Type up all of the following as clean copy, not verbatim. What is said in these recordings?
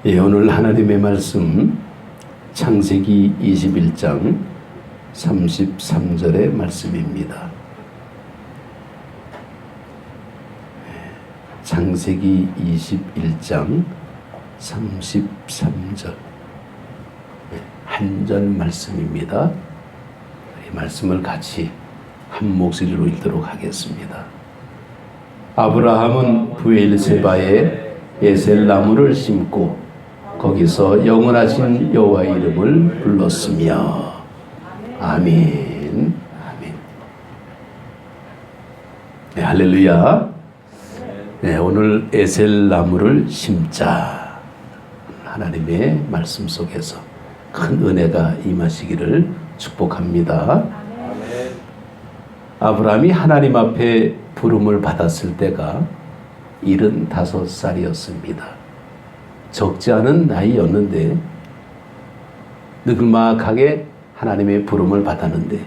예, 오늘 하나님의 말씀 창세기 21장 33절의 말씀입니다. 창세기 21장 33절 한 절 말씀입니다. 이 말씀을 같이 한 목소리로 읽도록 하겠습니다. 아브라함은 부엘세바에 에셀 나무를 심고 거기서 영원하신 여호와의 이름을 불렀으며. 아멘. 아멘. 네, 할렐루야. 네, 오늘 에셀 나무를 심자. 하나님의 말씀 속에서 큰 은혜가 임하시기를 축복합니다. 아브라함이 하나님 앞에 부름을 받았을 때가 75살이었습니다. 적지 않은 나이였는데 느글막하게 하나님의 부름을 받았는데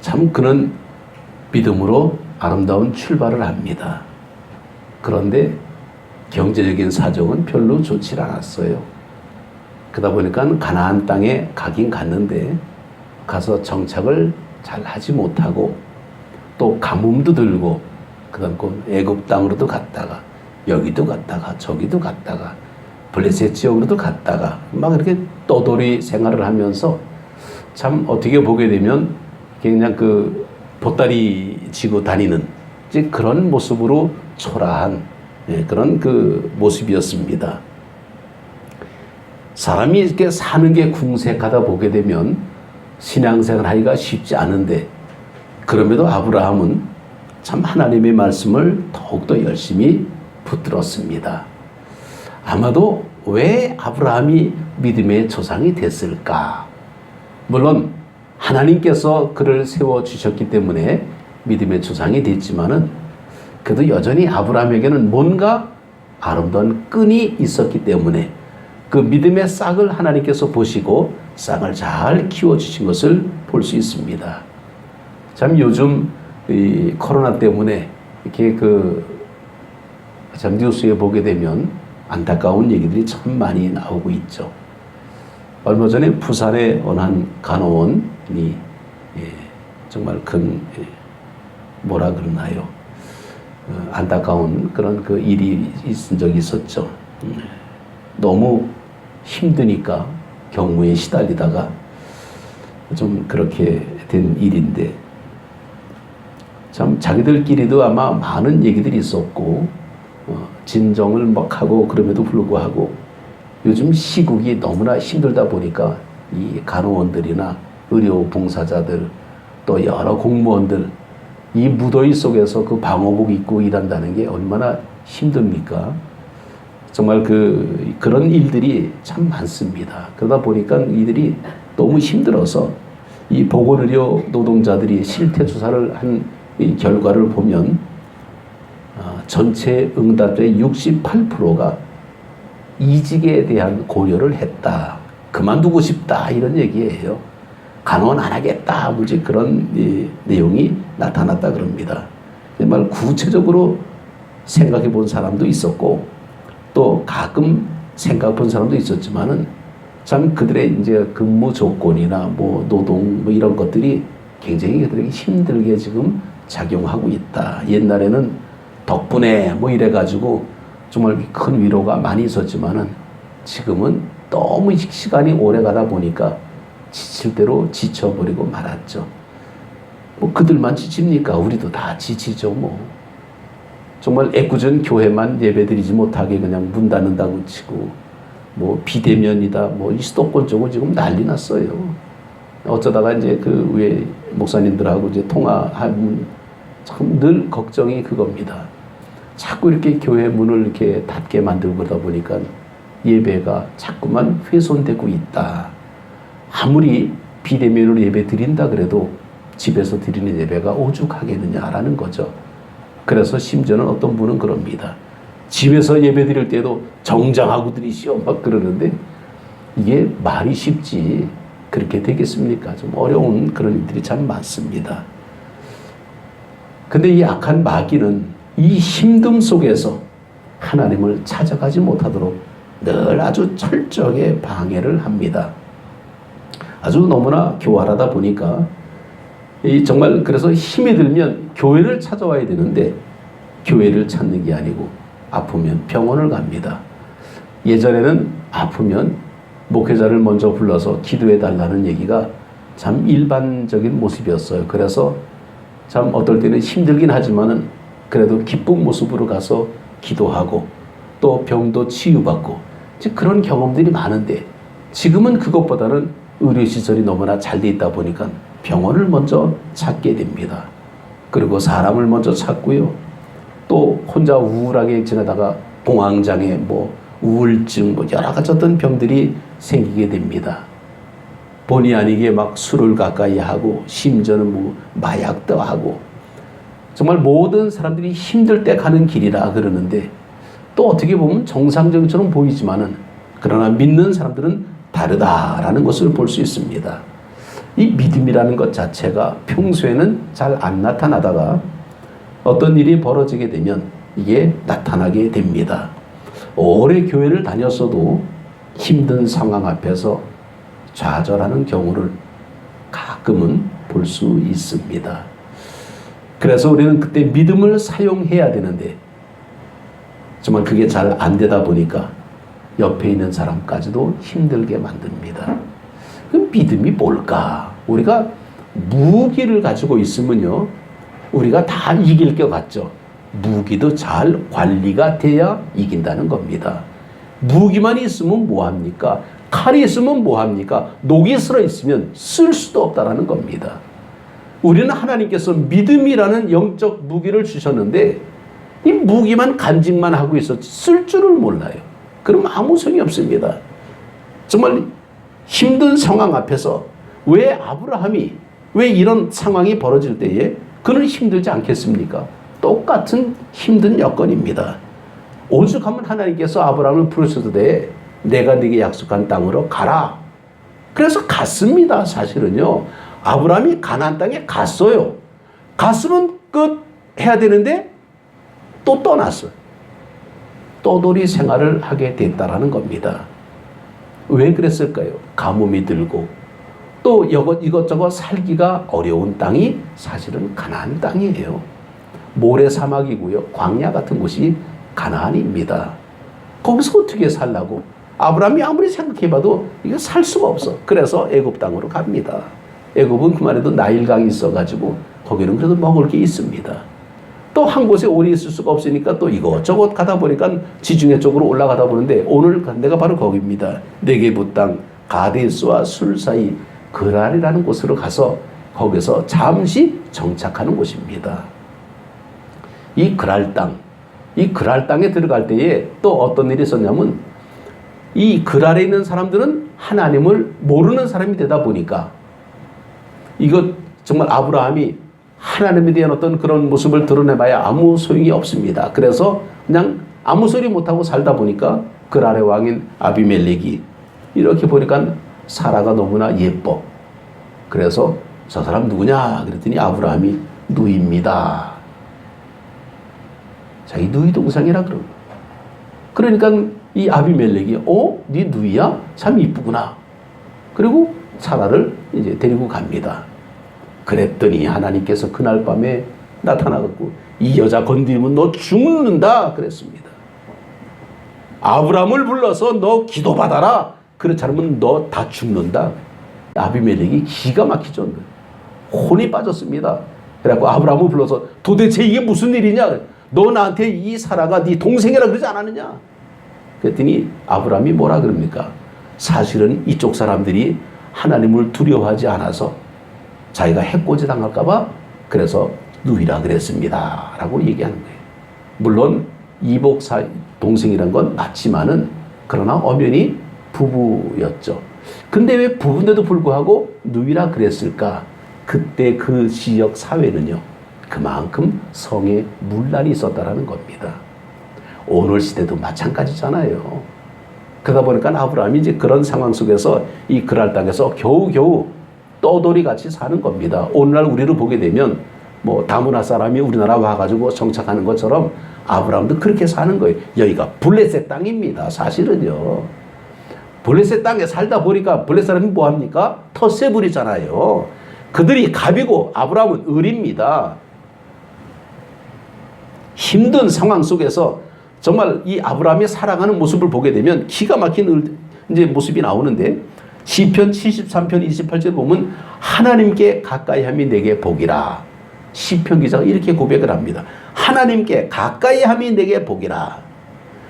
참 그는 믿음으로 아름다운 출발을 합니다. 그런데 경제적인 사정은 별로 좋지 않았어요. 그러다 보니까 가나안 땅에 가긴 갔는데 가서 정착을 잘 하지 못하고 또 가뭄도 들고 그다음 애굽 땅으로도 갔다가 여기도 갔다가 저기도 갔다가 블레셋 지역으로도 갔다가 막 이렇게 떠돌이 생활을 하면서 참 어떻게 보게 되면 그냥 그 보따리 지고 다니는 그런 모습으로 초라한 그런 그 모습이었습니다. 사람이 이렇게 사는 게 궁색하다 보게 되면 신앙생활 하기가 쉽지 않은데 그럼에도 아브라함은 참 하나님의 말씀을 더욱더 열심히 붙들었습니다. 아마도 왜 아브라함이 믿음의 조상이 됐을까? 물론 하나님께서 그를 세워주셨기 때문에 믿음의 조상이 됐지만은 그래도 여전히 아브라함에게는 뭔가 아름다운 끈이 있었기 때문에 그 믿음의 싹을 하나님께서 보시고 싹을 잘 키워주신 것을 볼 수 있습니다. 참 요즘 이 코로나 때문에 이렇게 참 뉴스에 보게 되면 안타까운 얘기들이 참 많이 나오고 있죠. 얼마 전에 부산의 어느 한 간호원이 정말 큰 뭐라 그러나요? 안타까운 그런 그 일이 있은 적이 있었죠. 너무 힘드니까 경무에 시달리다가 좀 그렇게 된 일인데 참 자기들끼리도 아마 많은 얘기들이 있었고 진정을 막 하고 그럼에도 불구하고 요즘 시국이 너무나 힘들다 보니까 이 간호원들이나 의료 봉사자들 또 여러 공무원들 이 무더위 속에서 그 방호복 입고 일한다는 게 얼마나 힘듭니까? 정말 그런 일들이 참 많습니다. 그러다 보니까 이들이 너무 힘들어서 이 보건의료 노동자들이 실태 조사를 한 이 결과를 보면 전체 응답자의 68%가 이직에 대한 고려를 했다. 그만두고 싶다. 이런 얘기예요. 간호원 안 하겠다. 뭐지 그런 내용이 나타났다 그럽니다. 정말 구체적으로 생각해 본 사람도 있었고 또 가끔 생각 본 사람도 있었지만은 참 그들의 이제 근무 조건이나 뭐 노동 뭐 이런 것들이 굉장히 그들에게 힘들게 지금 작용하고 있다. 옛날에는 덕분에 뭐 이래가지고 정말 큰 위로가 많이 있었지만은 지금은 너무 시간이 오래 가다 보니까 지칠 대로 지쳐버리고 말았죠. 뭐 그들만 지칩니까? 우리도 다 지치죠 뭐. 정말 애꿎은 교회만 예배드리지 못하게 그냥 문 닫는다고 치고 뭐 비대면이다 뭐 이 수도권 쪽은 지금 난리 났어요. 어쩌다가 이제 그 위에 목사님들하고 이제 통화하면 참 늘 걱정이 그겁니다. 자꾸 이렇게 교회 문을 이렇게 닫게 만들고 그러다 보니까 예배가 자꾸만 훼손되고 있다. 아무리 비대면으로 예배 드린다 그래도 집에서 드리는 예배가 오죽하겠느냐라는 거죠. 그래서 심지어는 어떤 분은 그럽니다. 집에서 예배 드릴 때도 정장하고 드리시오 막 그러는데 이게 말이 쉽지 그렇게 되겠습니까? 좀 어려운 그런 일들이 참 많습니다. 근데 이 악한 마귀는 이 힘듦 속에서 하나님을 찾아가지 못하도록 늘 아주 철저하게 방해를 합니다. 아주 너무나 교활하다 보니까 정말 그래서 힘이 들면 교회를 찾아와야 되는데 교회를 찾는 게 아니고 아프면 병원을 갑니다. 예전에는 아프면 목회자를 먼저 불러서 기도해 달라는 얘기가 참 일반적인 모습이었어요. 그래서 참 어떨 때는 힘들긴 하지만은 그래도 기쁜 모습으로 가서 기도하고 또 병도 치유받고 그런 경험들이 많은데 지금은 그것보다는 의료시설이 너무나 잘 돼 있다 보니까 병원을 먼저 찾게 됩니다. 그리고 사람을 먼저 찾고요. 또 혼자 우울하게 지내다가 공황장애, 우울증, 여러 가지 어떤 병들이 생기게 됩니다. 본의 아니게 막 술을 가까이 하고 심지어는 마약도 하고 정말 모든 사람들이 힘들 때 가는 길이라 그러는데 또 어떻게 보면 정상적처럼 보이지만은 그러나 믿는 사람들은 다르다라는 것을 볼 수 있습니다. 이 믿음이라는 것 자체가 평소에는 잘 안 나타나다가 어떤 일이 벌어지게 되면 이게 나타나게 됩니다. 오래 교회를 다녔어도 힘든 상황 앞에서 좌절하는 경우를 가끔은 볼 수 있습니다. 그래서 우리는 그때 믿음을 사용해야 되는데 정말 그게 잘 안 되다 보니까 옆에 있는 사람까지도 힘들게 만듭니다. 그럼 믿음이 뭘까? 우리가 무기를 가지고 있으면요, 우리가 다 이길 것 같죠. 무기도 잘 관리가 돼야 이긴다는 겁니다. 무기만 있으면 뭐합니까? 칼이 있으면 뭐합니까? 녹이 슬어 있으면 쓸 수도 없다는 겁니다. 우리는 하나님께서 믿음이라는 영적 무기를 주셨는데 이 무기만 간직만 하고 있어 쓸 줄을 몰라요. 그럼 아무 소용이 없습니다. 정말 힘든 상황 앞에서 왜 아브라함이 왜 이런 상황이 벌어질 때에 그는 힘들지 않겠습니까? 똑같은 힘든 여건입니다. 오죽하면 하나님께서 아브라함을 부르셔도 돼. 내가 네게 약속한 땅으로 가라. 그래서 갔습니다. 사실은요. 아브라함이 가나안 땅에 갔어요. 갔으면 끝 해야 되는데 또 떠났어요. 떠돌이 생활을 하게 됐다라는 겁니다. 왜 그랬을까요? 가뭄이 들고 또 이것저것 살기가 어려운 땅이 사실은 가나안 땅이에요. 모래 사막이고요. 광야 같은 곳이 가나안입니다. 거기서 어떻게 살라고? 아브라함이 아무리 생각해봐도 이거 살 수가 없어. 그래서 애굽 땅으로 갑니다. 애굽은 그만해도 나일강이 있어가지고 거기는 그래도 먹을 게 있습니다. 또 한 곳에 오래 있을 수가 없으니까 또 이것저것 가다 보니까 지중해 쪽으로 올라가다 보는데 오늘 내가 바로 거기입니다. 네게부 땅 가데스와 술 사이 그랄이라는 곳으로 가서 거기서 잠시 정착하는 곳입니다. 이 그랄 땅에 들어갈 때에 또 어떤 일이 있었냐면 이 그랄에 있는 사람들은 하나님을 모르는 사람이 되다 보니까 이거 정말 아브라함이 하나님에 대한 어떤 그런 모습을 드러내봐야 아무 소용이 없습니다. 그래서 그냥 아무 소리 못하고 살다 보니까 그랄의 왕인 아비멜렉이 이렇게 보니까 사라가 너무나 예뻐. 그래서 저 사람 누구냐? 그랬더니 아브라함이 누이입니다. 자기 누이 동생이라 그러고. 그러니까 이 아비멜렉이 네 누이야? 참 이쁘구나. 그리고 사라를 이제 데리고 갑니다. 그랬더니 하나님께서 그날 밤에 나타나갖고 이 여자 건드리면 너 죽는다 그랬습니다. 아브라함을 불러서 너 기도받아라. 그렇지 않으면 너 다 죽는다. 아비멜렉이 기가 막히죠. 혼이 빠졌습니다. 그래갖고 아브라함을 불러서 도대체 이게 무슨 일이냐? 너 나한테 이 사라가 네 동생이라 그러지 않았느냐? 그랬더니 아브라함이 뭐라 그럽니까? 사실은 이쪽 사람들이 하나님을 두려워하지 않아서 자기가 해코지 당할까봐 그래서 누이라 그랬습니다. 라고 얘기하는 거예요. 물론 이복 동생이란 건 맞지만은 그러나 엄연히 부부였죠. 근데 왜 부부인데도 불구하고 누이라 그랬을까? 그때 그 지역 사회는요. 그만큼 성에 문란이 있었다라는 겁니다. 오늘 시대도 마찬가지잖아요. 그러다 보니까 아브라함이 이제 그런 상황 속에서 이 그랄 땅에서 겨우겨우 떠돌이 같이 사는 겁니다. 오늘날 우리를 보게 되면 다문화 사람이 우리나라 와가지고 정착하는 것처럼 아브라함도 그렇게 사는 거예요. 여기가 블레셋 땅입니다. 사실은요. 블레셋 땅에 살다 보니까 블레셋 사람이 뭐합니까? 텃세 부리잖아요. 그들이 갑이고 아브라함은 을입니다. 힘든 상황 속에서 정말 이 아브라함이 살아가는 모습을 보게 되면 기가 막힌 이제 모습이 나오는데, 시편 73편 28절 보면 하나님께 가까이 함이 내게 복이라. 시편 기자가 이렇게 고백을 합니다. 하나님께 가까이 함이 내게 복이라.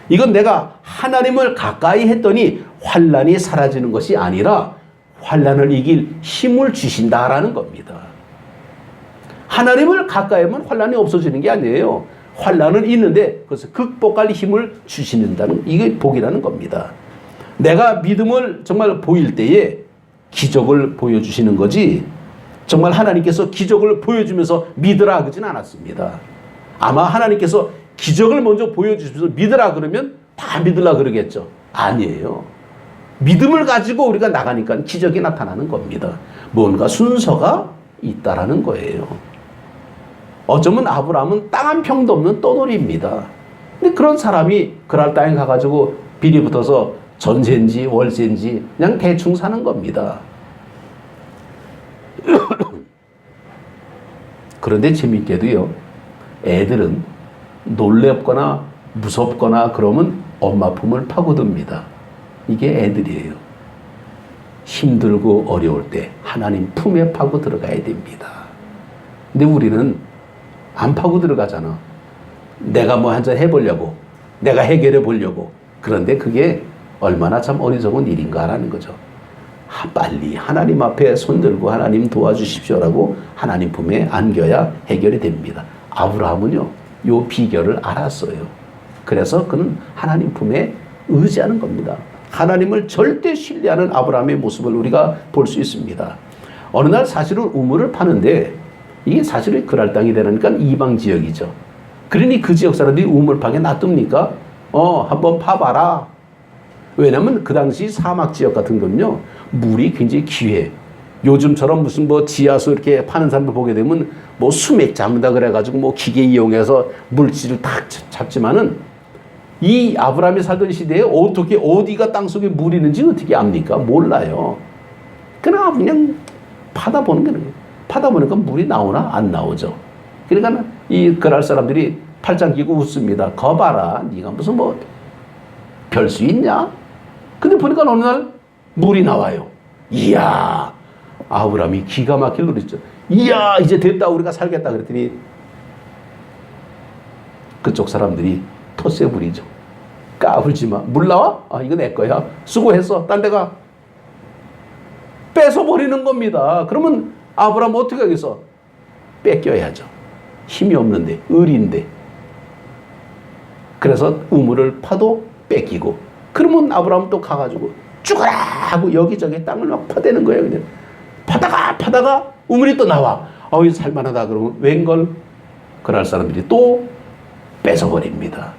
이건 내가 하나님을 가까이 했더니 환난이 사라지는 것이 아니라 환난을 이길 힘을 주신다라는 겁니다. 하나님을 가까이 하면 환난이 없어지는 게 아니에요. 환난은 있는데 그것을 극복할 힘을 주시는다는, 이게 복이라는 겁니다. 내가 믿음을 정말 보일 때에 기적을 보여주시는 거지, 정말 하나님께서 기적을 보여주면서 믿으라 그러진 않았습니다. 아마 하나님께서 기적을 먼저 보여주셔서 믿으라 그러면 다 믿으라 그러겠죠. 아니에요. 믿음을 가지고 우리가 나가니까 기적이 나타나는 겁니다. 뭔가 순서가 있다라는 거예요. 어쩌면 아브라함은 땅 한 평도 없는 떠돌이입니다. 근데 그런 사람이 그랄 땅에 가가지고 비리 붙어서 전세인지 월세인지 그냥 대충 사는 겁니다. 그런데 재밌게도요, 애들은 놀랍거나 무섭거나 그러면 엄마 품을 파고듭니다. 이게 애들이에요. 힘들고 어려울 때 하나님 품에 파고 들어가야 됩니다. 근데 우리는 안 파고 들어가잖아. 내가 뭐 한잔 해보려고, 내가 해결해 보려고. 그런데 그게 얼마나 참 어리석은 일인가라는 거죠. 빨리 하나님 앞에 손들고 하나님 도와주십시오라고 하나님 품에 안겨야 해결이 됩니다. 아브라함은요, 요 비결을 알았어요. 그래서 그는 하나님 품에 의지하는 겁니다. 하나님을 절대 신뢰하는 아브라함의 모습을 우리가 볼 수 있습니다. 어느 날 사실은 우물을 파는데, 이게 사실은 그랄 땅이 되니까 이방 지역이죠. 그러니 그 지역 사람들이 우물 파게 놔둡니까? 한번 파봐라. 왜냐면 그 당시 사막 지역 같은 건요, 물이 굉장히 귀해. 요즘처럼 무슨 뭐 지하수 이렇게 파는 사람들 보게 되면 뭐 수맥 잡는다 그래가지고 뭐 기계 이용해서 물질을 탁 잡지만은, 이 아브라함이 살던 시대에 어떻게 어디가 땅속에 물이 있는지 어떻게 압니까? 몰라요. 그냥 파다 보는 거예요. 파다 보니까 물이 나오나 안 나오죠. 그러니까 이 그랄 사람들이 팔짱 끼고 웃습니다. 거봐라, 네가 무슨 뭐 별 수 있냐? 근데 보니까 어느 날 물이 나와요. 이야, 아브라함이 기가 막힐 노릇이죠. 이야, 이제 됐다, 우리가 살겠다 그랬더니 그쪽 사람들이 텃세 부리죠. 까불지 마. 물 나와? 이거 내 거야. 수고했어. 딴 데가. 뺏어버리는 겁니다. 그러면 아브라함 어떻게 하겠어? 뺏겨야죠. 힘이 없는데, 을인데. 그래서 우물을 파도 뺏기고, 그러면 아브라함 또 가가지고 죽어라 하고 여기저기 땅을 막 파대는 거예요. 그냥 파다가 우물이 또 나와. 이거 살만하다 그러면 웬걸? 그럴 사람들이 또 뺏어버립니다.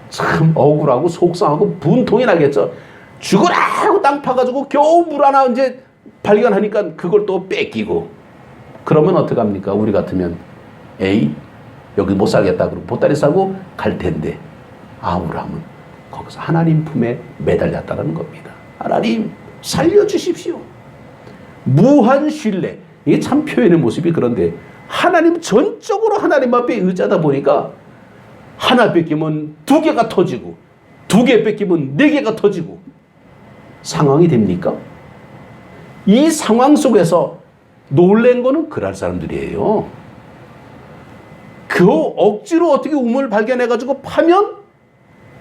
참 억울하고 속상하고 분통이 나겠죠. 죽어라 하고 땅 파가지고 겨우 물 하나 이제 발견하니까 그걸 또 뺏기고. 그러면 어떡합니까? 우리 같으면 에이, 여기 못 살겠다 그러고 보따리 싸고 갈 텐데, 아브라함은 거기서 하나님 품에 매달렸다는 겁니다. 하나님 살려주십시오. 무한 신뢰. 이게 참 표현의 모습이 그런데, 하나님 전적으로 하나님 앞에 의지하다 보니까 하나 뺏기면 두 개가 터지고, 두 개 뺏기면 네 개가 터지고 상황이 됩니까? 이 상황 속에서 놀란 거는 그랄 사람들이에요. 그 억지로 어떻게 우물을 발견해가지고 파면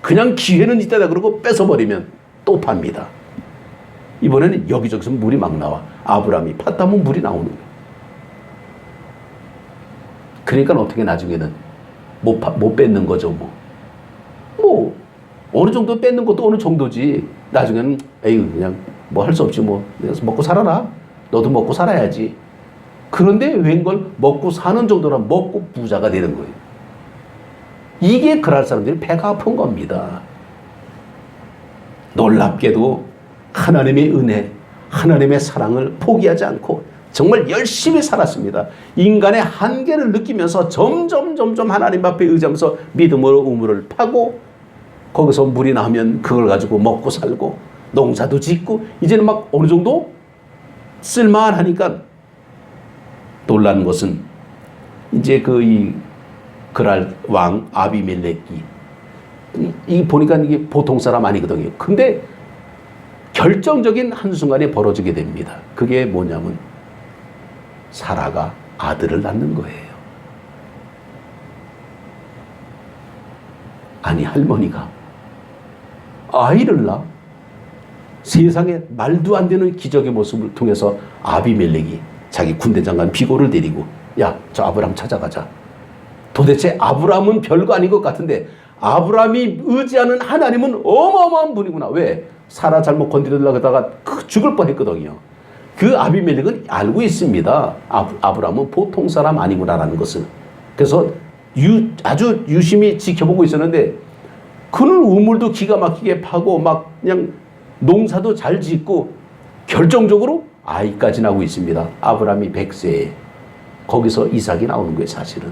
그냥 기회는 있다다 그러고 뺏어버리면 또 팝니다. 이번에는 여기저기서 물이 막 나와. 아브라함이 팠다면 물이 나오는 거예요. 그러니까 어떻게 나중에는 못 뺏는 거죠. 뭐 어느 정도 뺏는 것도 어느 정도지. 나중에는 에이, 그냥 뭐 할 수 없지 뭐. 내가 먹고 살아라. 너도 먹고 살아야지. 그런데 웬걸 먹고 사는 정도라 먹고 부자가 되는 거예요. 이게 그럴 사람들이 배가 아픈 겁니다. 놀랍게도 하나님의 은혜, 하나님의 사랑을 포기하지 않고 정말 열심히 살았습니다. 인간의 한계를 느끼면서 점점 하나님 앞에 의지하면서 믿음으로 우물을 파고 거기서 물이 나오면 그걸 가지고 먹고 살고 농사도 짓고 이제는 막 어느 정도 쓸만하니까 놀란 것은 이제 이 그랄 왕 아비멜렉이 이 보니까 이게 보통 사람 아니거든요. 근데 결정적인 한순간에 벌어지게 됩니다. 그게 뭐냐면 사라가 아들을 낳는 거예요. 아니 할머니가 아이를 낳아? 세상에 말도 안 되는 기적의 모습을 통해서 아비멜렉이 자기 군대 장관 비고를 데리고 야, 저 아브람 찾아가자. 도대체 아브람은 별거 아닌 것 같은데 아브람이 의지하는 하나님은 어마어마한 분이구나. 왜? 사라 잘못 건드리려고 하다가 죽을 뻔했거든요. 그 아비멜렉은 알고 있습니다. 아브람은 보통 사람 아니구나라는 것을. 그래서 아주 유심히 지켜보고 있었는데 그는 우물도 기가 막히게 파고 막 그냥 농사도 잘 짓고 결정적으로 아이까지 나오고 있습니다. 아브람이 100세에 거기서 이삭이 나오는 거예요, 사실은.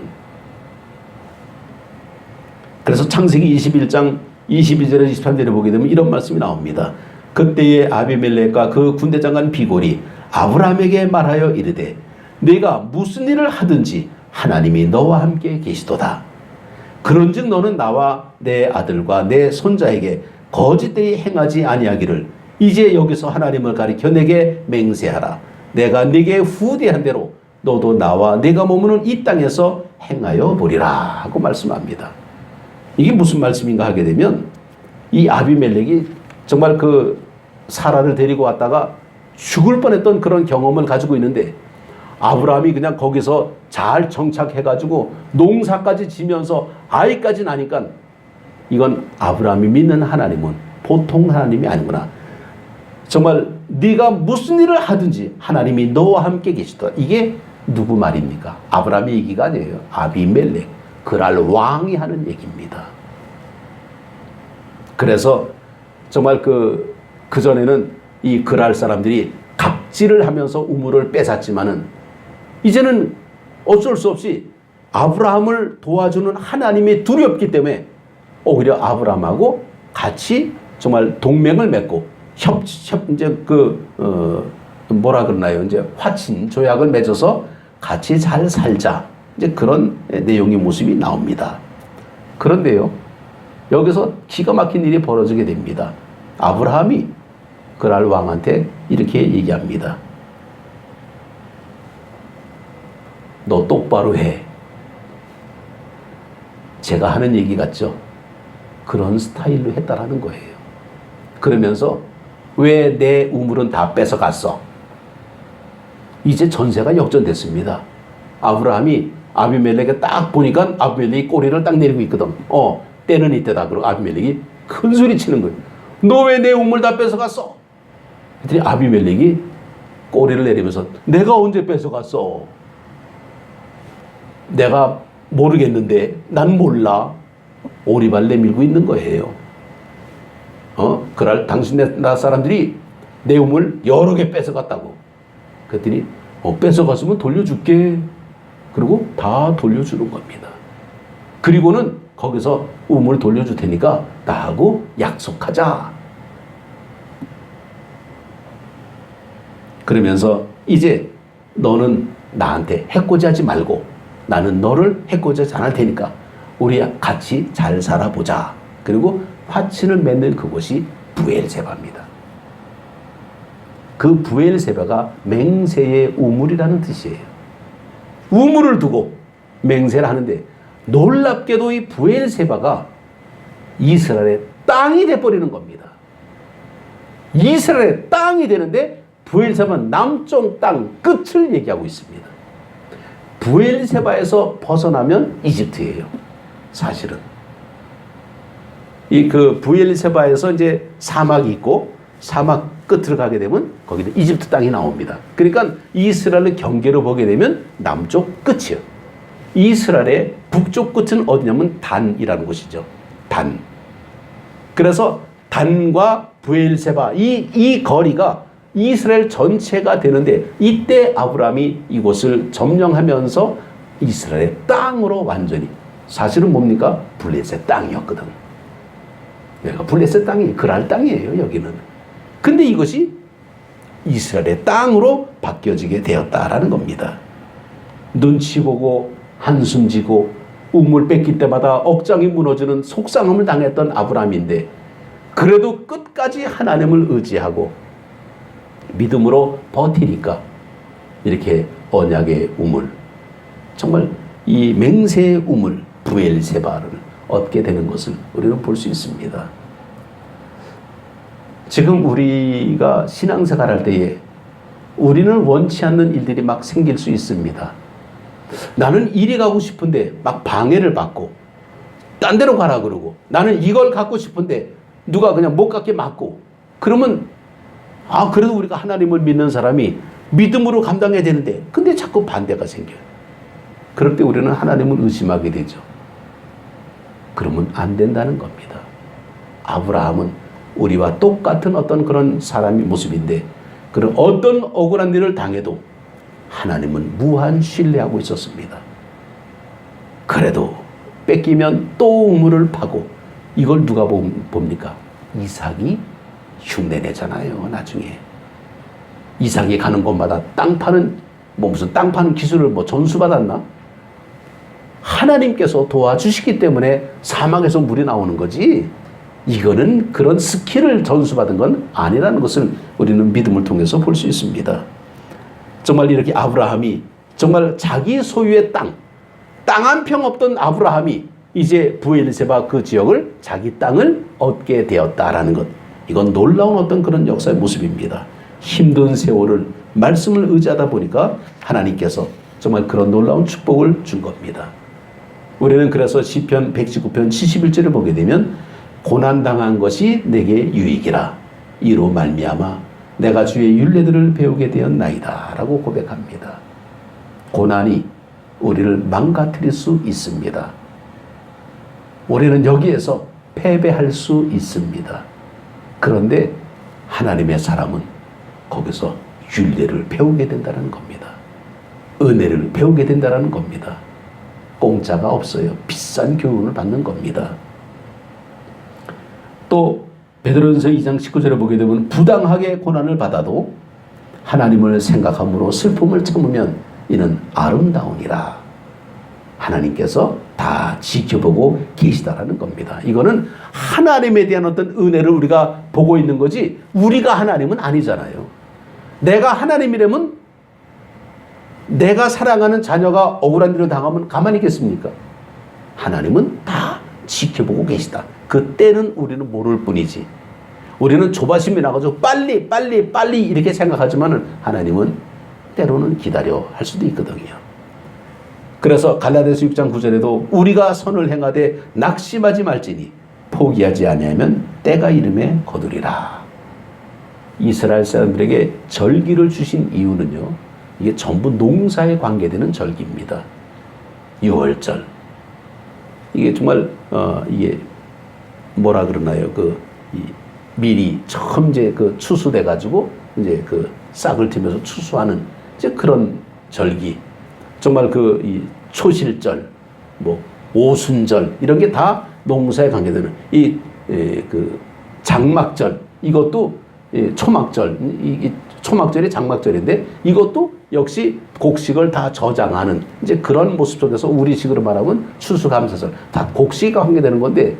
그래서 창세기 21장 22절에서 23절에 보게 되면 이런 말씀이 나옵니다. 그때의 아비멜렉과 그 군대 장관 비골이 아브람에게 말하여 이르되 네가 무슨 일을 하든지 하나님이 너와 함께 계시도다. 그런즉 너는 나와 내 아들과 내 손자에게 거짓되이 행하지 아니하기를 이제 여기서 하나님을 가리켜 내게 맹세하라. 내가 네게 후대한 대로 너도 나와 네가 머무는 이 땅에서 행하여 보리라 하고 말씀합니다. 이게 무슨 말씀인가 하게 되면 이 아비멜렉이 정말 그 사라를 데리고 왔다가 죽을 뻔했던 그런 경험을 가지고 있는데 아브라함이 그냥 거기서 잘 정착해가지고 농사까지 지면서 아이까지 나니까 이건 아브라함이 믿는 하나님은 보통 하나님이 아니구나. 정말 네가 무슨 일을 하든지 하나님이 너와 함께 계시다. 이게 누구 말입니까? 아브라함의 얘기가 아니에요. 아비멜렉, 그랄 왕이 하는 얘기입니다. 그래서 정말 그 전에는 이 그랄 사람들이 갑질을 하면서 우물을 뺏었지만은 이제는 어쩔 수 없이 아브라함을 도와주는 하나님이 두렵기 때문에 오히려 아브라함하고 같이 정말 동맹을 맺고 이제 뭐라 그러나요? 이제 화친 조약을 맺어서 같이 잘 살자. 이제 그런 내용의 모습이 나옵니다. 그런데요, 여기서 기가 막힌 일이 벌어지게 됩니다. 아브라함이 그랄 왕한테 이렇게 얘기합니다. 너 똑바로 해. 제가 하는 얘기 같죠? 그런 스타일로 했다라는 거예요. 그러면서 왜 내 우물은 다 뺏어갔어? 이제 전세가 역전됐습니다. 아브라함이 아비멜렉에 딱 보니까 아비멜렉이 꼬리를 딱 내리고 있거든. 때는 이때다. 그러고 아비멜렉이 큰 소리 치는 거예요. 너 왜 내 우물 다 뺏어갔어? 그랬더니 아비멜렉이 꼬리를 내리면서 내가 언제 뺏어갔어? 내가 모르겠는데 난 몰라. 오리발 내밀고 있는 거예요. 그날 당신 나라 사람들이 내 우물 여러 개 뺏어갔다고. 그랬더니 뺏어갔으면 돌려줄게. 그리고 다 돌려주는 겁니다. 그리고는 거기서 우물 돌려줄 테니까 나하고 약속하자. 그러면서 이제 너는 나한테 해코지하지 말고 나는 너를 해코지하지 않을 테니까 우리 같이 잘 살아보자. 그리고 화친을 맺는 그곳이 브엘세바입니다. 그 브엘세바가 맹세의 우물이라는 뜻이에요. 우물을 두고 맹세를 하는데 놀랍게도 이 브엘세바가 이스라엘의 땅이 돼버리는 겁니다. 이스라엘의 땅이 되는데 브엘세바는 남쪽 땅 끝을 얘기하고 있습니다. 브엘세바에서 벗어나면 이집트예요. 사실은. 이 브엘세바에서 이제 사막이 있고 사막 끝으로 가게 되면 거기는 이집트 땅이 나옵니다. 그러니까 이스라엘을 경계로 보게 되면 남쪽 끝이요. 이스라엘의 북쪽 끝은 어디냐면 단이라는 곳이죠. 단. 그래서 단과 브엘세바 이 거리가 이스라엘 전체가 되는데 이때 아브라함이 이곳을 점령하면서 이스라엘의 땅으로 완전히 사실은 뭡니까? 블레셋 땅이었거든. 여기가 블레셋 땅이 그랄 땅이에요. 여기는. 근데 이것이 이스라엘의 땅으로 바뀌어지게 되었다라는 겁니다. 눈치 보고 한숨 지고 우물 뺏길 때마다 억장이 무너지는 속상함을 당했던 아브라함인데 그래도 끝까지 하나님을 의지하고 믿음으로 버티니까 이렇게 언약의 우물, 정말 이 맹세의 우물 브엘세바를 얻게 되는 것을 우리는 볼 수 있습니다. 지금 우리가 신앙생활 할 때에 우리는 원치 않는 일들이 막 생길 수 있습니다. 나는 이리 가고 싶은데 막 방해를 받고 딴 데로 가라 그러고 나는 이걸 갖고 싶은데 누가 그냥 못 갖게 막고 그러면 그래도 우리가 하나님을 믿는 사람이 믿음으로 감당해야 되는데 근데 자꾸 반대가 생겨요. 그럴 때 우리는 하나님을 의심하게 되죠. 그러면 안 된다는 겁니다. 아브라함은 우리와 똑같은 어떤 그런 사람의 모습인데 그런 어떤 억울한 일을 당해도 하나님은 무한 신뢰하고 있었습니다. 그래도 뺏기면 또 우물을 파고 이걸 누가 봅니까? 이삭이 흉내내잖아요. 나중에 이삭이 가는 곳마다 땅 파는 무슨 땅 파는 기술을 전수받았나? 하나님께서 도와주시기 때문에 사막에서 물이 나오는 거지 이거는 그런 스킬을 전수받은 건 아니라는 것을 우리는 믿음을 통해서 볼 수 있습니다. 정말 이렇게 아브라함이 정말 자기 소유의 땅 한 평 없던 아브라함이 이제 브엘세바 그 지역을 자기 땅을 얻게 되었다라는 것. 이건 놀라운 어떤 그런 역사의 모습입니다. 힘든 세월을 말씀을 의지하다 보니까 하나님께서 정말 그런 놀라운 축복을 준 겁니다. 우리는 그래서 시편 119편 71절을 보게 되면 고난당한 것이 내게 유익이라 이로 말미암아 내가 주의 율례들을 배우게 되었나이다 라고 고백합니다. 고난이 우리를 망가뜨릴 수 있습니다. 우리는 여기에서 패배할 수 있습니다. 그런데 하나님의 사람은 거기서 율례를 배우게 된다는 겁니다. 은혜를 배우게 된다는 겁니다. 공짜가 없어요. 비싼 교훈을 받는 겁니다. 또 베드로전서 2장 19절에 보게 되면 부당하게 고난을 받아도 하나님을 생각함으로 슬픔을 참으면 이는 아름다우니라. 하나님께서 다 지켜보고 계시다라는 겁니다. 이거는 하나님에 대한 어떤 은혜를 우리가 보고 있는 거지 우리가 하나님은 아니잖아요. 내가 하나님이라면 내가 사랑하는 자녀가 억울한 일을 당하면 가만히 있겠습니까? 하나님은 다 지켜보고 계시다. 그때는 우리는 모를 뿐이지. 우리는 조바심이 나가지고 빨리 이렇게 생각하지만 하나님은 때로는 기다려 할 수도 있거든요. 그래서 갈라디아서 6장 9절에도 우리가 선을 행하되 낙심하지 말지니 포기하지 아니하면 때가 이름에 거두리라. 이스라엘 사람들에게 절기를 주신 이유는요. 이게 전부 농사에 관계되는 절기입니다. 6월절. 이게 정말 이게 뭐라 그러나요? 미리 처음 이제 추수돼 가지고 이제 싹을 틔면서 추수하는 이제 그런 절기. 정말 이 초실절, 오순절 이런 게 다 농사에 관계되는 장막절 이것도 초막절 이 초막절이 장막절인데 이것도 역시 곡식을 다 저장하는 이제 그런 모습 속에서 우리식으로 말하면 추수감사절 다 곡식과 관계되는 건데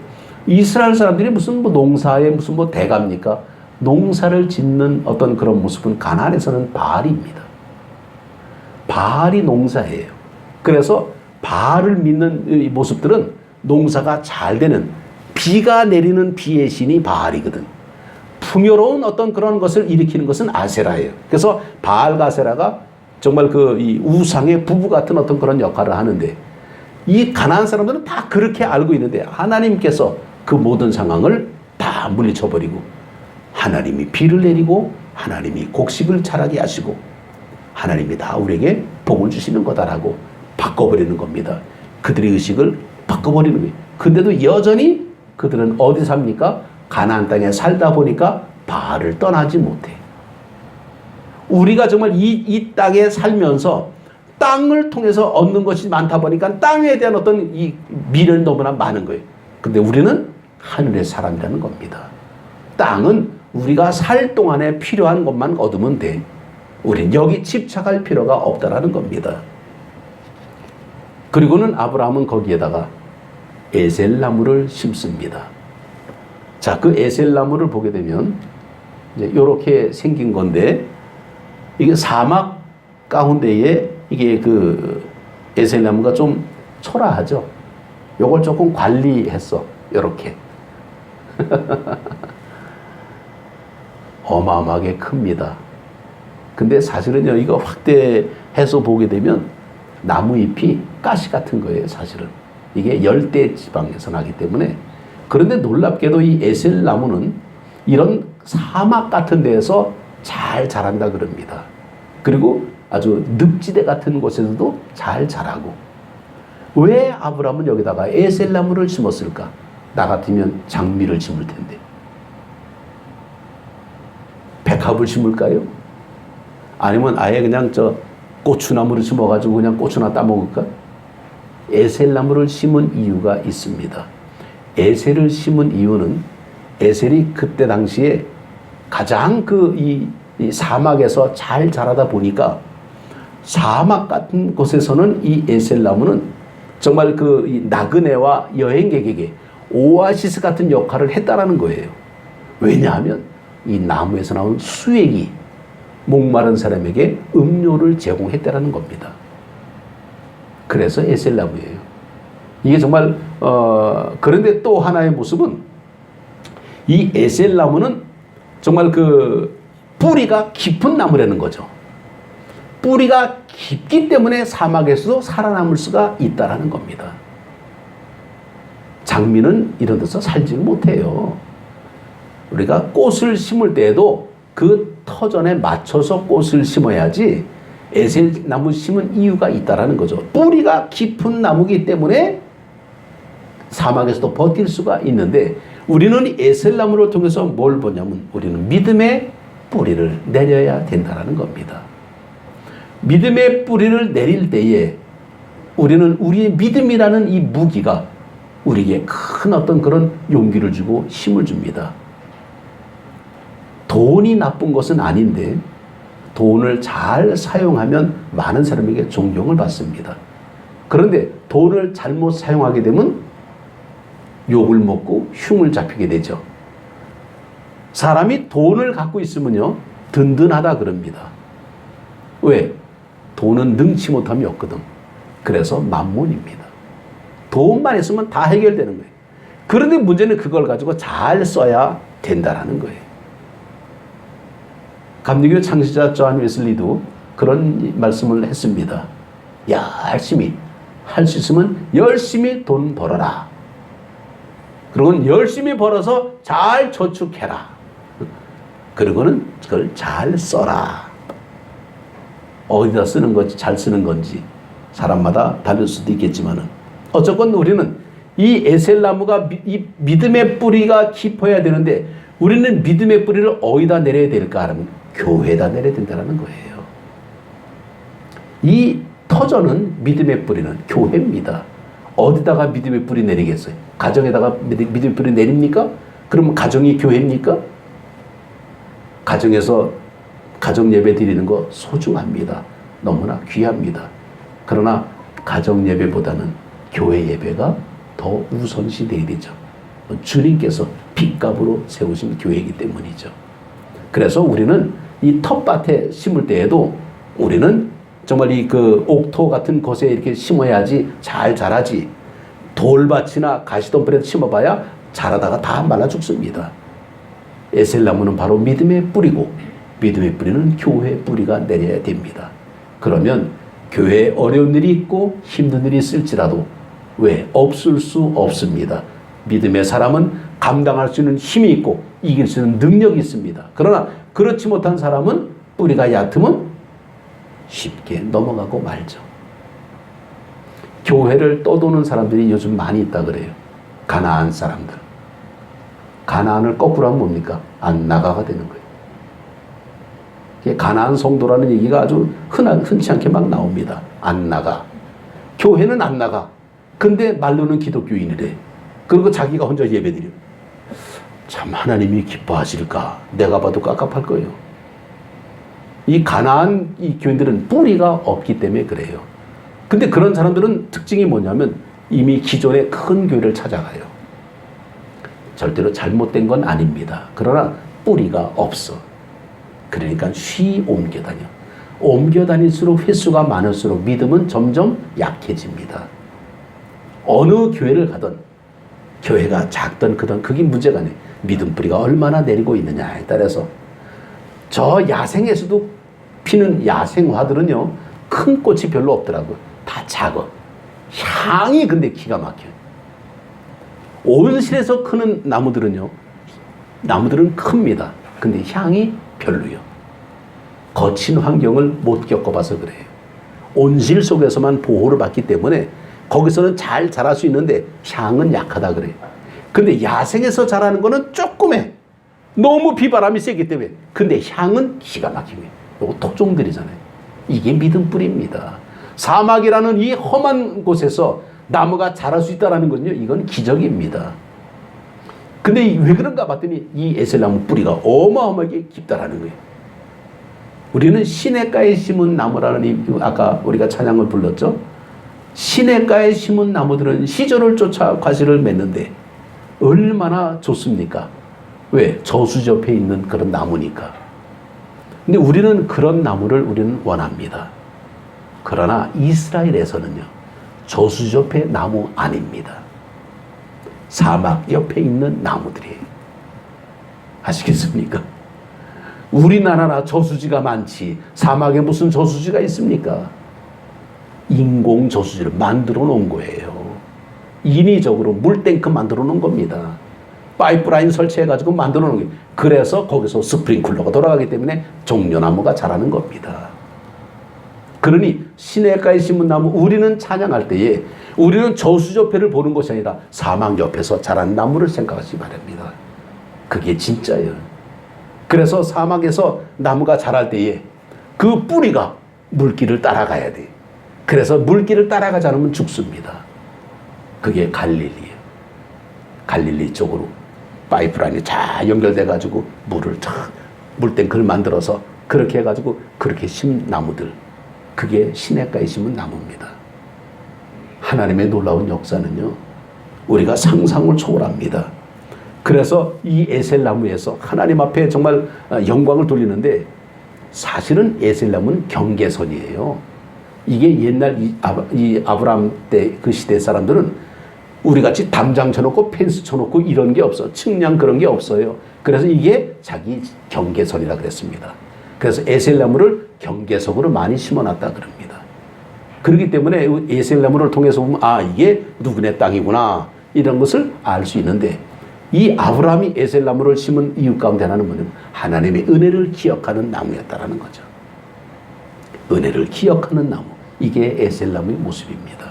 이스라엘 사람들이 무슨 농사에 무슨 대가입니까? 농사를 짓는 어떤 그런 모습은 가나안에서는 바알입니다. 바알이 농사예요. 그래서 바알을 믿는 이 모습들은 농사가 잘 되는 비가 내리는 비의 신이 바알이거든. 풍요로운 어떤 그런 것을 일으키는 것은 아세라예요. 그래서 바알과 아세라가 정말 이 우상의 부부 같은 어떤 그런 역할을 하는데 이 가나안 사람들은 다 그렇게 알고 있는데 하나님께서 그 모든 상황을 다 물리쳐버리고 하나님이 비를 내리고 하나님이 곡식을 자라게 하시고 하나님이 다 우리에게 복을 주시는 거다라고 바꿔버리는 겁니다. 그들의 의식을 바꿔버리는 거예요. 근데도 여전히 그들은 어디 삽니까? 가나안 땅에 살다 보니까 바알을 떠나지 못해. 우리가 정말 이 땅에 살면서 땅을 통해서 얻는 것이 많다 보니까 땅에 대한 어떤 이 미련이 너무나 많은 거예요. 근데 우리는 하늘의 사람이라는 겁니다. 땅은 우리가 살 동안에 필요한 것만 얻으면 돼. 우린 여기 집착할 필요가 없다라는 겁니다. 그리고는 아브라함은 거기에다가 에셀나무를 심습니다. 자, 그 에셀나무를 보게 되면 이제 이렇게 생긴 건데, 이게 사막 가운데에 이게 그 에셀나무가 좀 초라하죠. 요걸 조금 관리했어. 요렇게. 어마어마하게 큽니다. 근데 사실은요, 이거 확대해서 보게 되면 나무잎이 가시 같은 거예요, 사실은. 이게 열대 지방에서 나기 때문에. 그런데 놀랍게도 이 에셀나무는 이런 사막 같은 데에서 잘 자란다 그럽니다. 그리고 아주 늪지대 같은 곳에서도 잘 자라고. 왜 아브라함은 여기다가 에셀나무를 심었을까? 나 같으면 장미를 심을 텐데. 백합을 심을까요? 아니면 아예 그냥 고추나무를 심어가지고 그냥 고추나 따먹을까? 에셀나무를 심은 이유가 있습니다. 에셀을 심은 이유는 에셀이 그때 당시에 가장 이 사막에서 잘 자라다 보니까 사막 같은 곳에서는 이 에셀나무는 정말 이 나그네와 여행객에게 오아시스 같은 역할을 했다라는 거예요. 왜냐하면 이 나무에서 나온 수액이 목마른 사람에게 음료를 제공했다라는 겁니다. 그래서 에셀나무예요. 이게 정말 그런데 또 하나의 모습은 이 에셀나무는 정말 뿌리가 깊은 나무라는 거죠. 뿌리가 깊기 때문에 사막에서도 살아남을 수가 있다라는 겁니다. 장미는 이런 데서 살지를 못해요. 우리가 꽃을 심을 때에도 그 터전에 맞춰서 꽃을 심어야지, 에셀나무 심은 이유가 있다라는 거죠. 뿌리가 깊은 나무이기 때문에 사막에서도 버틸 수가 있는데, 우리는 에셀나무를 통해서 뭘 보냐면 우리는 믿음의 뿌리를 내려야 된다라는 겁니다. 믿음의 뿌리를 내릴 때에 우리는 우리의 믿음이라는 이 무기가 우리에게 큰 어떤 그런 용기를 주고 힘을 줍니다. 돈이 나쁜 것은 아닌데 돈을 잘 사용하면 많은 사람에게 존경을 받습니다. 그런데 돈을 잘못 사용하게 되면 욕을 먹고 흉을 잡히게 되죠. 사람이 돈을 갖고 있으면요, 든든하다 그럽니다. 왜? 돈은 능치 못함이 없거든. 그래서 만몬입니다. 돈만 있으면 다 해결되는 거예요. 그런데 문제는 그걸 가지고 잘 써야 된다라는 거예요. 감리교 창시자 존 웨슬리도 그런 말씀을 했습니다. 열심히 할 수 있으면 열심히 돈 벌어라. 그리고 열심히 벌어서 잘 저축해라. 그리고는 그걸 잘 써라. 어디다 쓰는 건지 잘 쓰는 건지 사람마다 다를 수도 있겠지만은, 어쨌건 우리는 이 에셀나무가 이 믿음의 뿌리가 깊어야 되는데, 우리는 믿음의 뿌리를 어디다 내려야 될까 하면 교회에다 내려야 된다는 거예요. 이 터전은, 믿음의 뿌리는 교회입니다. 어디다가 믿음의 뿌리 내리겠어요? 가정에다가 믿음의 뿌리 내립니까? 그러면 가정이 교회입니까? 가정에서 가정 예배 드리는 거 소중합니다. 너무나 귀합니다. 그러나 가정 예배보다는 교회 예배가 더 우선시 돼야 되죠. 주님께서 핏값으로 세우신 교회이기 때문이죠. 그래서 우리는 이 텃밭에 심을 때에도 우리는 정말 옥토 같은 곳에 이렇게 심어야지 잘 자라지, 돌밭이나 가시덤불에 심어봐야 자라다가 다 말라 죽습니다. 에셀나무는 바로 믿음의 뿌리고, 믿음의 뿌리는 교회의 뿌리가 내려야 됩니다. 그러면 교회에 어려운 일이 있고 힘든 일이 있을지라도 왜? 없을 수 없습니다. 믿음의 사람은 감당할 수 있는 힘이 있고 이길 수 있는 능력이 있습니다. 그러나 그렇지 못한 사람은 뿌리가 얕으면 쉽게 넘어가고 말죠. 교회를 떠도는 사람들이 요즘 많이 있다 그래요. 가나안 사람들. 가나안을 거꾸로 하면 뭡니까? 안 나가가 되는 거예요. 가나안 성도라는 얘기가 아주 흔치 않게 막 나옵니다. 안 나가. 교회는 안 나가. 근데 말로는 기독교인이래. 그리고 자기가 혼자 예배드려. 참 하나님이 기뻐하실까? 내가 봐도 깝깝할 거예요. 이 가나안 이 교인들은 뿌리가 없기 때문에 그래요. 근데 그런 사람들은 특징이 뭐냐면 이미 기존의 큰 교회를 찾아가요. 절대로 잘못된 건 아닙니다. 그러나 뿌리가 없어. 그러니까 쉬 옮겨 다녀. 옮겨 다닐수록 횟수가 많을수록 믿음은 점점 약해집니다. 어느 교회를 가든 교회가 작든 크든 그게 문제가 아니에요. 믿음 뿌리가 얼마나 내리고 있느냐에 따라서 저 야생에서도 피는 야생화들은요 큰 꽃이 별로 없더라고요. 다 작아. 향이 근데 기가 막혀요. 온실에서 크는 나무들은요 나무들은 큽니다. 근데 향이 별로요. 거친 환경을 못 겪어봐서 그래요. 온실 속에서만 보호를 받기 때문에 거기서는 잘 자랄 수 있는데 향은 약하다 그래요. 근데 야생에서 자라는 거는 조금해. 너무 비바람이 세기 때문에. 근데 향은 기가 막히게. 이거 독종들이잖아요. 이게 믿음 뿌리입니다. 사막이라는 이 험한 곳에서 나무가 자랄 수 있다는 건요, 이건 기적입니다. 근데 왜 그런가 봤더니 이 에셀나무 뿌리가 어마어마하게 깊다라는 거예요. 우리는 시냇가에 심은 나무라는 아까 우리가 찬양을 불렀죠. 시냇가에 심은 나무들은 시절을 쫓아 과실을 맺는데 얼마나 좋습니까? 왜? 저수지 옆에 있는 그런 나무니까. 근데 우리는 그런 나무를 우리는 원합니다. 그러나 이스라엘에서는요, 저수지 옆에 나무 아닙니다. 사막 옆에 있는 나무들이에요. 아시겠습니까? 우리나라나 저수지가 많지 사막에 무슨 저수지가 있습니까? 인공 저수지를 만들어 놓은 거예요. 인위적으로 물탱크 만들어 놓은 겁니다. 파이프라인 설치해가지고 만들어 놓은 거예요. 그래서 거기서 스프링클러가 돌아가기 때문에 종려나무가 자라는 겁니다. 그러니 시냇가에 심은 나무, 우리는 찬양할 때에 우리는 저수지 옆에를 보는 것이 아니라 사막 옆에서 자란 나무를 생각하시기 바랍니다. 그게 진짜예요. 그래서 사막에서 나무가 자랄 때에 그 뿌리가 물길을 따라가야 돼. 그래서 물길을 따라가지 않으면 죽습니다. 그게 갈릴리예요. 갈릴리 쪽으로 파이프라인이 잘 연결돼가지고 물을 쫙 물탱크를 만들어서 그렇게 해가지고 그렇게 심은 나무들, 그게 시냇가에 심은 나무입니다. 하나님의 놀라운 역사는요, 우리가 상상을 초월합니다. 그래서 이 에셀나무에서 하나님 앞에 정말 영광을 돌리는데 사실은 에셀나무는 경계선이에요. 이게 옛날 이 아브라함 때 그 시대 사람들은 우리같이 담장 쳐놓고 펜스 쳐놓고 이런 게 없어. 측량 그런 게 없어요. 그래서 이게 자기 경계선이라 그랬습니다. 그래서 에셀나무를 경계석으로 많이 심어놨다 그럽니다. 그렇기 때문에 에셀나무를 통해서 보면 아, 이게 누구네 땅이구나 이런 것을 알 수 있는데, 이 아브라함이 에셀나무를 심은 이유 가운데 하나는 뭐냐면 하나님의 은혜를 기억하는 나무였다라는 거죠. 은혜를 기억하는 나무, 이게 에셀나무의 모습입니다.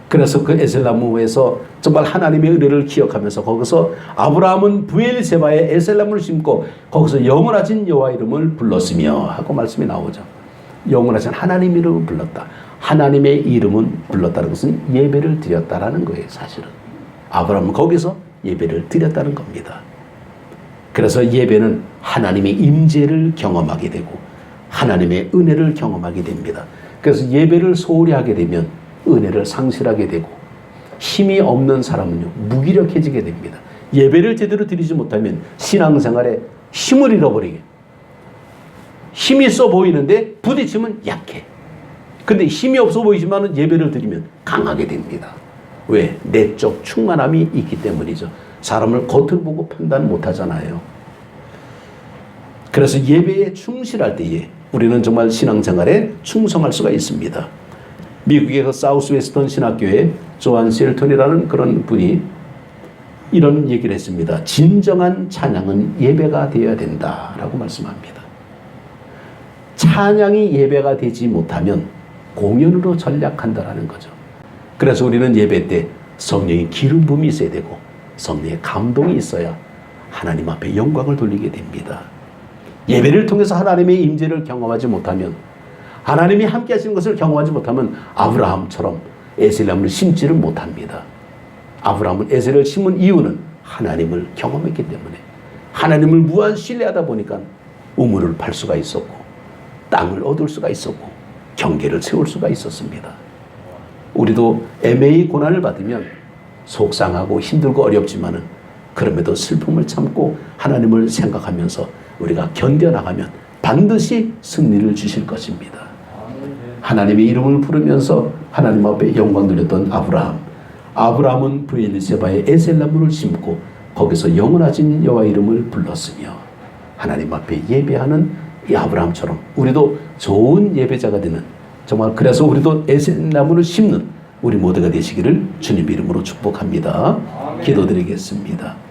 그래서 그 에셀나무에서 정말 하나님의 은혜를 기억하면서 거기서 아브라함은 부엘세바에 에셀나무를 심고 거기서 영원하신 여호와 이름을 불렀으며 하고 말씀이 나오죠. 영원하신 하나님 이름을 불렀다. 하나님의 이름은 불렀다는 것은 예배를 드렸다라는 거예요. 사실은 아브라함은 거기서 예배를 드렸다는 겁니다. 그래서 예배는 하나님의 임재를 경험하게 되고 하나님의 은혜를 경험하게 됩니다. 그래서 예배를 소홀히 하게 되면 은혜를 상실하게 되고 힘이 없는 사람은요, 무기력해지게 됩니다. 예배를 제대로 드리지 못하면 신앙생활에 힘을 잃어버리게, 힘이 있어 보이는데 부딪히면 약해. 근데 힘이 없어 보이지만 예배를 드리면 강하게 됩니다. 왜? 내적 충만함이 있기 때문이죠. 사람을 겉을 보고 판단 못하잖아요. 그래서 예배에 충실할 때에 우리는 정말 신앙생활에 충성할 수가 있습니다. 미국의 그 사우스웨스턴 신학교에 조한 셀턴이라는 그런 분이 이런 얘기를 했습니다. 진정한 찬양은 예배가 되어야 된다라고 말씀합니다. 찬양이 예배가 되지 못하면 공연으로 전락한다라는 거죠. 그래서 우리는 예배 때 성령의 기름 부음이 있어야 되고 성령의 감동이 있어야 하나님 앞에 영광을 돌리게 됩니다. 예배를 통해서 하나님의 임재를 경험하지 못하면, 하나님이 함께 하시는 것을 경험하지 못하면 아브라함처럼 에셀나무를 심지를 못합니다. 아브라함은 에셀을 심은 이유는 하나님을 경험했기 때문에, 하나님을 무한 신뢰하다 보니까 우물을 팔 수가 있었고 땅을 얻을 수가 있었고 경계를 세울 수가 있었습니다. 우리도 애매히 고난을 받으면 속상하고 힘들고 어렵지만은 그럼에도 슬픔을 참고 하나님을 생각하면서 우리가 견뎌나가면 반드시 승리를 주실 것입니다. 하나님의 이름을 부르면서 하나님 앞에 영광 돌렸던 아브라함은 브엘리세바에 에셀나무를 심고 거기서 영원하신 여호와 이름을 불렀으며, 하나님 앞에 예배하는 이 아브라함처럼 우리도 좋은 예배자가 되는, 정말 그래서 우리도 에셀나무를 심는 우리 모두가 되시기를 주님 이름으로 축복합니다. 기도드리겠습니다.